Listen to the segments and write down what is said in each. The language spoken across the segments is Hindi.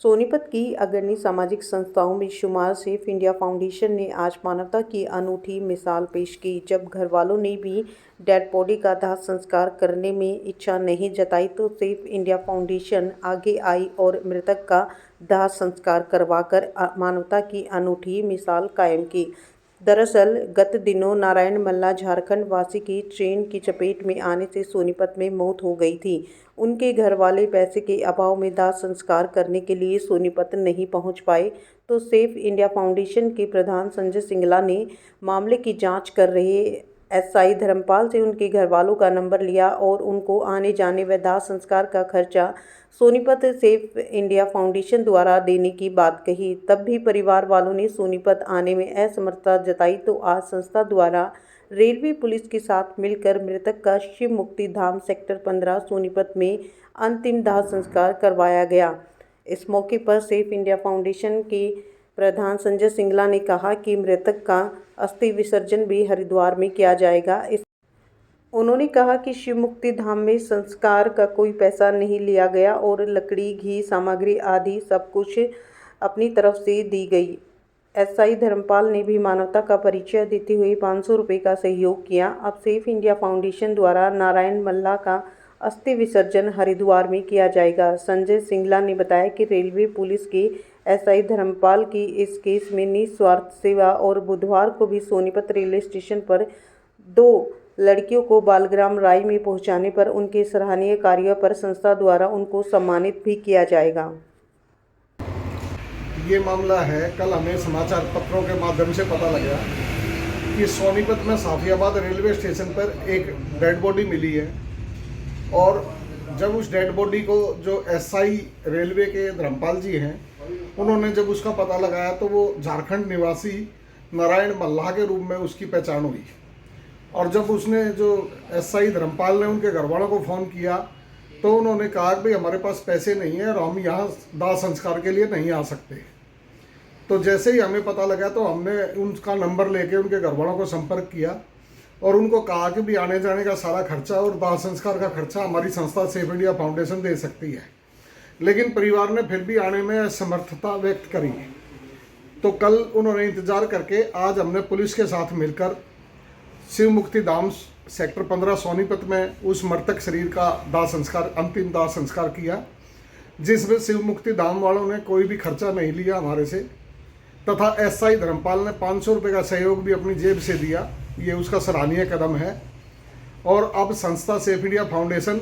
सोनीपत की अग्रणी सामाजिक संस्थाओं में शुमार सेफ इंडिया फाउंडेशन ने आज मानवता की अनूठी मिसाल पेश की। जब घरवालों ने भी डेड बॉडी का दाह संस्कार करने में इच्छा नहीं जताई तो सेफ इंडिया फाउंडेशन आगे आई और मृतक का दाह संस्कार करवाकर मानवता की अनूठी मिसाल कायम की। दरअसल गत दिनों नारायण मल्ला झारखंड वासी की ट्रेन की चपेट में आने से सोनीपत में मौत हो गई थी। उनके घर वाले पैसे के अभाव में दाह संस्कार करने के लिए सोनीपत नहीं पहुंच पाए तो सेफ इंडिया फाउंडेशन के प्रधान संजय सिंगला ने मामले की जांच कर रहे एसआई धर्मपाल से उनके घर वालों का नंबर लिया और उनको आने जाने व दाह संस्कार का खर्चा सोनीपत सेफ इंडिया फाउंडेशन द्वारा देने की बात कही। तब भी परिवार वालों ने सोनीपत आने में असमर्थता जताई तो आज संस्था द्वारा रेलवे पुलिस के साथ मिलकर मृतक का शिव मुक्ति धाम सेक्टर 15 सोनीपत में अंतिम दाह संस्कार करवाया गया। इस मौके पर सेफ इंडिया फाउंडेशन के प्रधान संजय सिंगला ने कहा कि मृतक का अस्थि विसर्जन भी हरिद्वार में किया जाएगा। उन्होंने कहा कि शिव मुक्ति धाम में संस्कार का कोई पैसा नहीं लिया गया और लकड़ी, घी, सामग्री आदि सब कुछ अपनी तरफ से दी गई। एसआई धर्मपाल ने भी मानवता का परिचय देते हुए 500 रुपये का सहयोग किया। अब सेफ इंडिया फाउंडेशन द्वारा नारायण मल्ला का अस्थि विसर्जन हरिद्वार में किया जाएगा। संजय सिंगला ने बताया कि रेलवे पुलिस के एसआई धर्मपाल की इस केस में निस्वार्थ सेवा और बुधवार को भी सोनीपत रेलवे स्टेशन पर 2 लड़कियों को बालग्राम राय में पहुंचाने पर उनके सराहनीय कार्यों पर संस्था द्वारा उनको सम्मानित भी किया जाएगा। ये मामला है, कल हमें समाचार पत्रों के माध्यम से पता लगा कि सोनीपत में साफियाबाद रेलवे स्टेशन पर एक डेड बॉडी मिली है और जब उस डेड बॉडी को जो एसआई रेलवे के धर्मपाल जी हैं उन्होंने जब उसका पता लगाया तो वो झारखंड निवासी नारायण मल्लाह के रूप में उसकी पहचान हुई। और जब उसने जो एसआई धर्मपाल ने उनके घरवालों को फ़ोन किया तो उन्होंने कहा कि भाई हमारे पास पैसे नहीं है और हम यहाँ दाह संस्कार के लिए नहीं आ सकते। तो जैसे ही हमें पता लगा तो हमने उनका नंबर लेके उनके घरवालों को संपर्क किया और उनको कहा कि भी आने जाने का सारा खर्चा और दाह संस्कार का खर्चा हमारी संस्था सेफ इंडिया फाउंडेशन दे सकती है। लेकिन परिवार ने फिर भी आने में असमर्थता व्यक्त करी। तो कल उन्होंने इंतज़ार करके आज हमने पुलिस के साथ मिलकर शिव मुक्ति धाम सेक्टर 15 सोनीपत में उस मृतक शरीर का दाह संस्कार, अंतिम दाह संस्कार किया, जिसमें शिव मुक्ति धाम वालों ने कोई भी खर्चा नहीं लिया हमारे से, तथा एसआई धर्मपाल ने 500 रुपये का सहयोग भी अपनी जेब से दिया। ये उसका सराहनीय कदम है। और अब संस्था सेफ इंडिया फाउंडेशन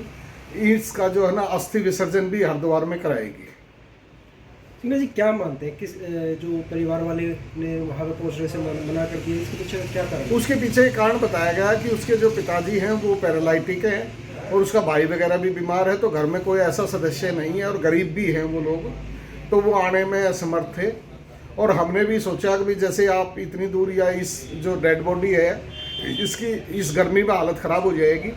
इसका जो है ना अस्थि विसर्जन भी हरिद्वार में कराएगी। सिंगला जी क्या मानते हैं किस जो परिवार वाले ने वहाँ पे पहुँचने से मना कर दिया, इसके पीछे क्या कारण? उसके पीछे कारण बताया गया कि उसके जो पिताजी हैं वो पैरालाइटिक हैं और उसका भाई वगैरह भी बीमार है, तो घर में कोई ऐसा सदस्य नहीं है और गरीब भी हैं वो लोग, तो वो आने में असमर्थ थे। और हमने भी सोचा कि जैसे आप इतनी दूर या इस जो डेड बॉडी है इसकी इस गर्मी में हालत ख़राब हो जाएगी,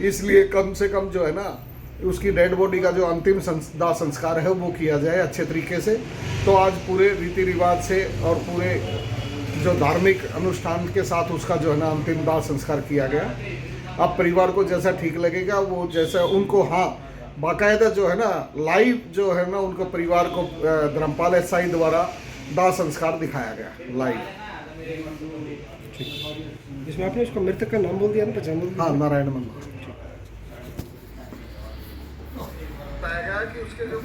इसलिए कम से कम जो है ना उसकी डेड बॉडी का जो अंतिम दाह संस्कार है वो किया जाए अच्छे तरीके से। तो आज पूरे रीति रिवाज से और पूरे जो धार्मिक अनुष्ठान के साथ उसका जो है ना अंतिम दाह संस्कार किया गया। अब परिवार को जैसा ठीक लगेगा वो जैसा उनको, हाँ बाकायदा जो है ना लाइव जो है ना उनको परिवार को धर्मपाल एसआई द्वारा दाह संस्कार दिखाया गया लाइव। इसमें आपने उसका मृतक का नाम बोल दिया ना, पहचान बोल दिया? हाँ, नारायण मल्ला। बताया गया कि उसके जो